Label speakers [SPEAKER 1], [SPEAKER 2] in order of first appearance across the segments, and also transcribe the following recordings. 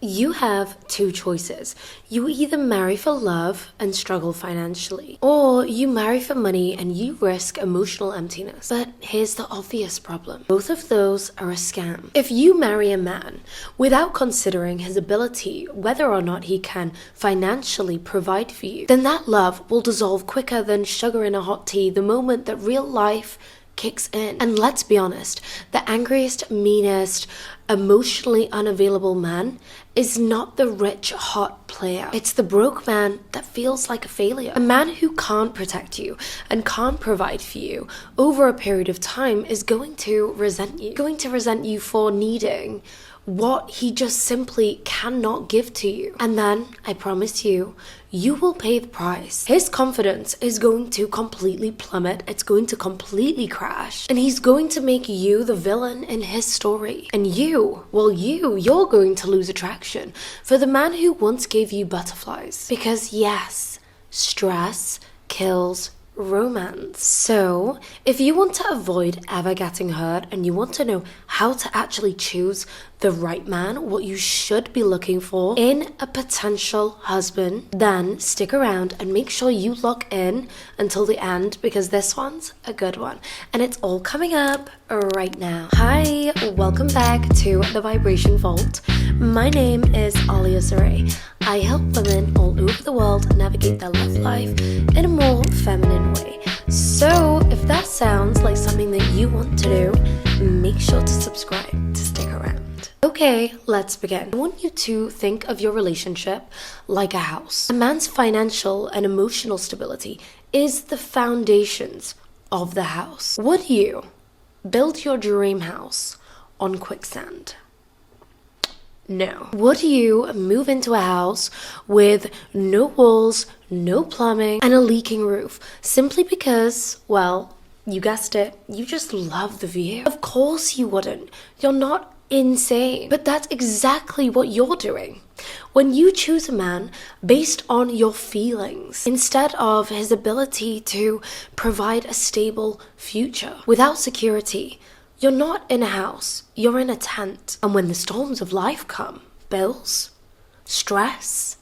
[SPEAKER 1] You have two choices. You either marry for love and struggle financially, or you marry for money and you risk emotional emptiness. But here's the obvious problem. Both of those are a scam. If you marry a man without considering his ability, whether or not he can financially provide for you, then that love will dissolve quicker than sugar in a hot tea the moment that real life kicks in. And let's be honest, the angriest, meanest, emotionally unavailable man is not the rich, hot player. It's the broke man that feels like a failure. A man who can't protect you and can't provide for you over a period of time is going to resent you. Going to resent you for needing what he just simply cannot give to you. And then, I promise you, you will pay the price. His confidence is going to completely plummet. It's going to completely crash. And he's going to make you the villain in his story. And you're going to lose attraction for the man who once gave you butterflies. Because yes, stress kills romance. So, if you want to avoid ever getting hurt and you want to know how to actually choose the right man, what you should be looking for in a potential husband, then stick around and make sure you lock in until the end, because this one's a good one and it's all coming up right now. Hi, welcome back to the Vibration Vault. My name is Alia Saray. I help women all over the world navigate their love life in a more feminine way. So if that sounds like something that you want to do, make sure to subscribe to stick around. Okay, let's begin. I want you to think of your relationship like a house. A man's financial and emotional stability is the foundations of the house. Would you build your dream house on quicksand? No. Would you move into a house with no walls, no plumbing, and a leaking roof simply because, well, you guessed it, you just love the view? Of course you wouldn't. You're not insane. But that's exactly what you're doing. When you choose a man based on your feelings instead of his ability to provide a stable future without security, you're not in a house, you're in a tent. And when the storms of life come, bills, stress,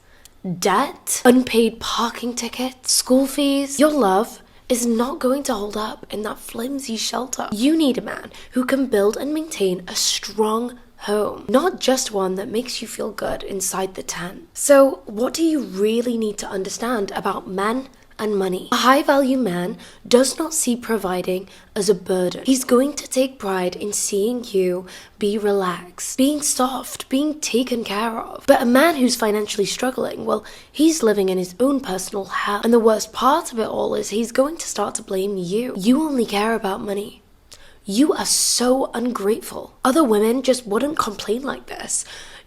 [SPEAKER 1] debt, unpaid parking tickets, school fees, your love is not going to hold up in that flimsy shelter. You need a man who can build and maintain a strong home, not just one that makes you feel good inside the tent. So what do you really need to understand about men and money? A high-value man does not see providing as a burden. He's going to take pride in seeing you be relaxed, being soft, being taken care of. But a man who's financially struggling, well, he's living in his own personal hell. And the worst part of it all is he's going to start to blame you. You only care about money. You are so ungrateful. Other women just wouldn't complain like this.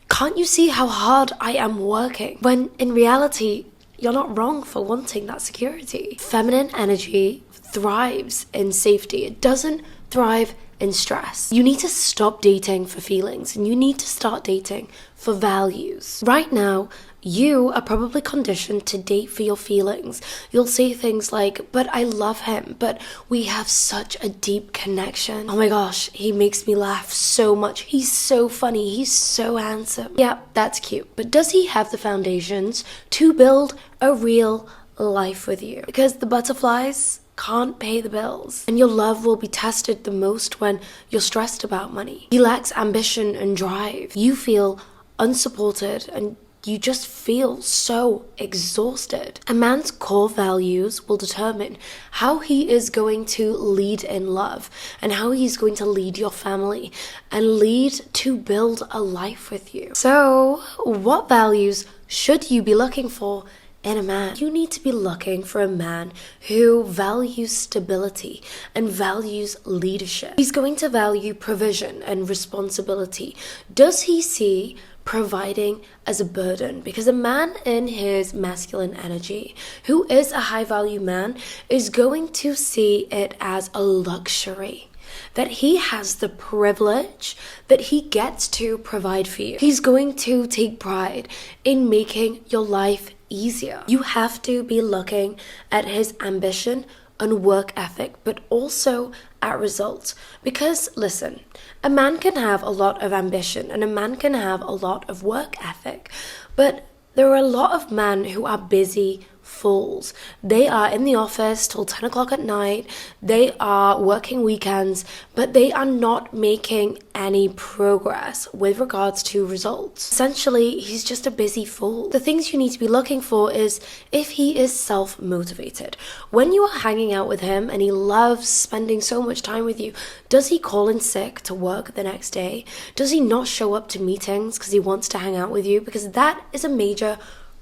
[SPEAKER 1] Can't you see how hard I am working? When in reality, you're not wrong for wanting that security. Feminine energy thrives in safety. It doesn't thrive in stress. You need to stop dating for feelings and you need to start dating for values. Right now, you are probably conditioned to date for your feelings. You'll say things like, but I love him, but we have such a deep connection. Oh my gosh, he makes me laugh so much. He's so funny. He's so handsome. Yeah, that's cute. But does he have the foundations to build a real life with you? Because the butterflies can't pay the bills. And your love will be tested the most when you're stressed about money. He lacks ambition and drive. You feel unsupported and you just feel so exhausted. A man's core values will determine how he is going to lead in love and how he's going to lead your family and lead to build a life with you. So, what values should you be looking for in a man? You need to be looking for a man who values stability and values leadership. He's going to value provision and responsibility. Does he see providing as a burden? Because a man in his masculine energy who is a high value man is going to see it as a luxury, that he has the privilege that he gets to provide for you. He's going to take pride in making your life easier. You have to be looking at his ambition on work ethic, but also at results. Because listen, a man can have a lot of ambition and a man can have a lot of work ethic, but there are a lot of men who are busy fools. They are in the office till 10 o'clock at night. They are working weekends, but they are not making any progress with regards to results. Essentially, he's just a busy fool. The things you need to be looking for is if he is self-motivated. When you are hanging out with him and he loves spending so much time with you, does he call in sick to work the next day? Does he not show up to meetings because he wants to hang out with you? Because that is a major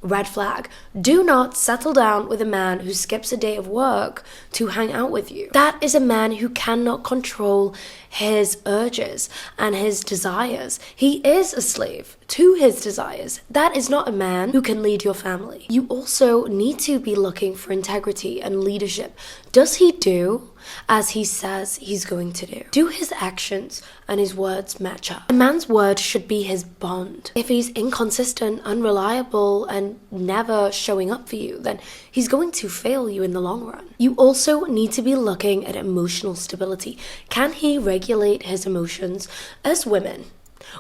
[SPEAKER 1] red flag. Do not settle down with a man who skips a day of work to hang out with you. That is a man who cannot control his urges and his desires. He is a slave to his desires. That is not a man who can lead your family. You also need to be looking for integrity and leadership. Does he do as he says he's going to do? Do his actions and his words match up? A man's word should be his bond. If he's inconsistent, unreliable, and never showing up for you, then he's going to fail you in the long run. You also need to be looking at emotional stability. Can he regulate his emotions? As women,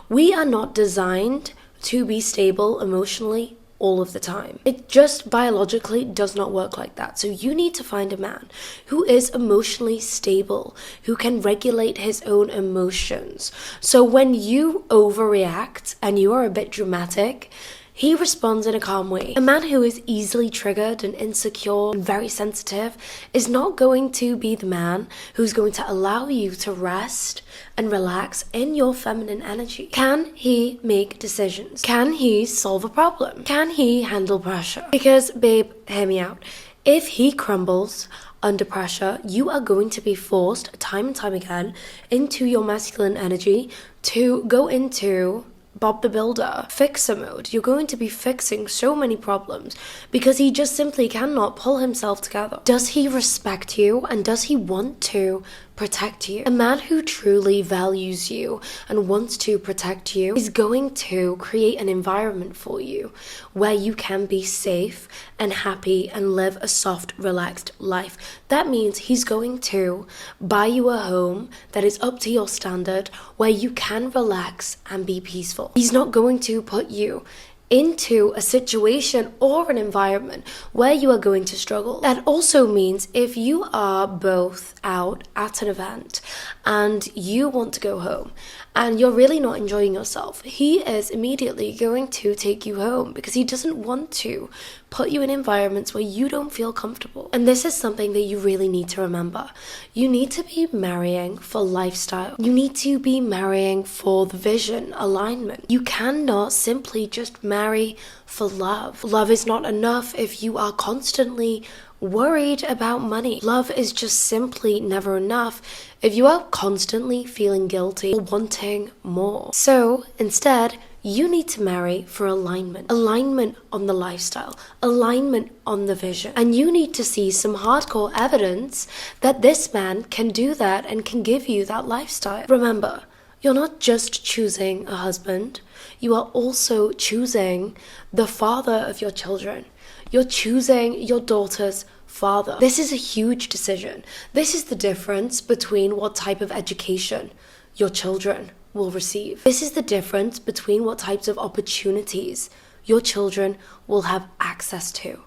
[SPEAKER 1] we are not designed to be stable emotionally all of the time. It just biologically does not work like that. So you need to find a man who is emotionally stable, who can regulate his own emotions. So when you overreact and you are a bit dramatic, he responds in a calm way. A man who is easily triggered and insecure and very sensitive is not going to be the man who's going to allow you to rest and relax in your feminine energy. Can he make decisions? Can he solve a problem? Can he handle pressure? Because, babe, hear me out. If he crumbles under pressure, you are going to be forced time and time again into your masculine energy to go into Bob the Builder fixer mode. You're going to be fixing so many problems because he just simply cannot pull himself together. Does he respect you and does he want to protect you? A man who truly values you and wants to protect you is going to create an environment for you where you can be safe and happy and live a soft, relaxed life. That means he's going to buy you a home that is up to your standard where you can relax and be peaceful. He's not going to put you into a situation or an environment where you are going to struggle. That also means if you are both out at an event and you want to go home and you're really not enjoying yourself, he is immediately going to take you home because he doesn't want to put you in environments where you don't feel comfortable. And this is something that you really need to remember. You need to be marrying for lifestyle. You need to be marrying for the vision, alignment. You cannot simply just marry for love. Love is not enough if you are constantly worried about money. Love is just simply never enough if you are constantly feeling guilty or wanting more. So instead, you need to marry for alignment. Alignment on the lifestyle. Alignment on the vision. And you need to see some hardcore evidence that this man can do that and can give you that lifestyle. Remember, you're not just choosing a husband. You are also choosing the father of your children. You're choosing your daughter's father. This is a huge decision. This is the difference between what type of education your children will receive. This is the difference between what types of opportunities your children will have access to.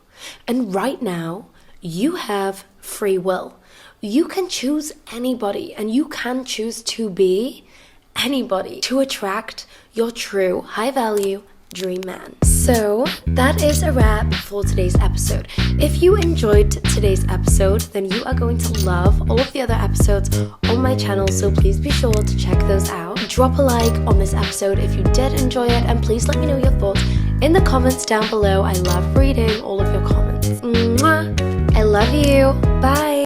[SPEAKER 1] And right now, you have free will. You can choose anybody and you can choose to be anybody to attract your true high value dream man. So that is a wrap for today's episode. If you enjoyed today's episode, then you are going to love all of the other episodes on my channel, so please be sure to check those out. Drop a like on this episode if you did enjoy it, and please let me know your thoughts in the comments down below. I love reading all of your comments. Mwah! I love you. Bye.